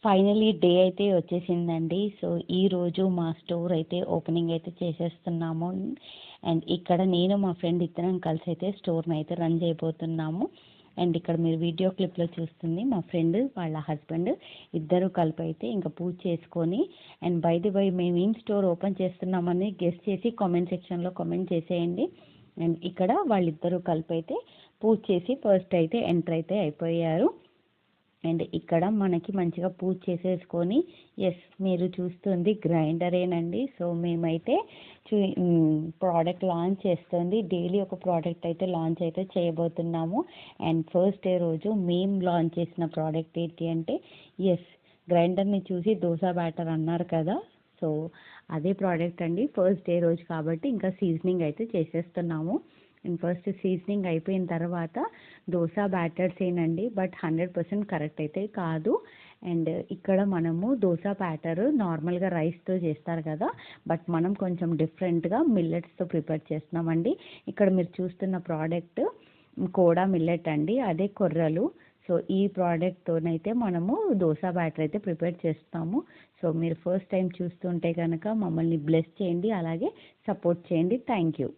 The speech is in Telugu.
ఫైనలీ డే అయితే వచ్చేసిందండి. సో ఈరోజు మా స్టోర్ అయితే ఓపెనింగ్ అయితే చేసేస్తున్నాము. అండ్ ఇక్కడ నేను మా ఫ్రెండ్ ఇద్దరం కలిసి అయితే స్టోర్ని అయితే రన్ చేయబోతున్నాము. అండ్ ఇక్కడ మీరు వీడియో క్లిప్లో చూస్తుంది మా ఫ్రెండ్ వాళ్ళ హస్బెండ్ ఇద్దరు కలిపి అయితే ఇంకా పూజ చేసుకొని, అండ్ బై ది బై మేము ఏం స్టోర్ ఓపెన్ చేస్తున్నామని గెస్ట్ చేసి కామెంట్ సెక్షన్లో కామెంట్ చేసేయండి. అండ్ ఇక్కడ వాళ్ళిద్దరూ కలిపి అయితే పూజ చేసి ఫస్ట్ అయితే ఎంటర్ అయితే అయిపోయారు. అండ్ ఇక్కడ మనకి మంచిగా పూజ చేసేసుకొని, ఎస్ మీరు చూస్తుంది గ్రైండరేనండి. సో మేమైతే ప్రోడక్ట్ లాంచ్ చేస్తుంది, డైలీ ఒక ప్రోడక్ట్ అయితే లాంచ్ అయితే చేయబోతున్నాము. అండ్ ఫస్ట్ డే రోజు మేము లాంచ్ చేసిన ప్రోడక్ట్ ఏంటి అంటే, ఎస్ గ్రైండర్ని చూసి దోశ బ్యాటర్ అన్నారు కదా, సో అదే ప్రోడక్ట్ అండి. ఫస్ట్ డే రోజు కాబట్టి ఇంకా సీజనింగ్ అయితే చేసేస్తున్నాము. అండ్ ఫస్ట్ సీజనింగ్ అయిపోయిన తర్వాత దోశ బ్యాటర్స్ ఏనండి, బట్ 100% కరెక్ట్ అయితే కాదు. అండ్ ఇక్కడ మనము దోశ బ్యాటర్ నార్మల్గా రైస్తో చేస్తారు కదా, బట్ మనం కొంచెం డిఫరెంట్గా మిల్లెట్స్తో ప్రిపేర్ చేస్తున్నామండి. ఇక్కడ మీరు చూస్తున్న ప్రోడక్ట్ కోడా మిల్లెట్ అండి, అదే కొర్రలు. సో ఈ ప్రోడక్ట్తోనైతే మనము దోశ బ్యాటర్ అయితే ప్రిపేర్ చేస్తాము. సో మీరు ఫస్ట్ టైం చూస్తుంటే కనుక మమ్మల్ని బ్లెస్ చేయండి, అలాగే సపోర్ట్ చేయండి. Thank you.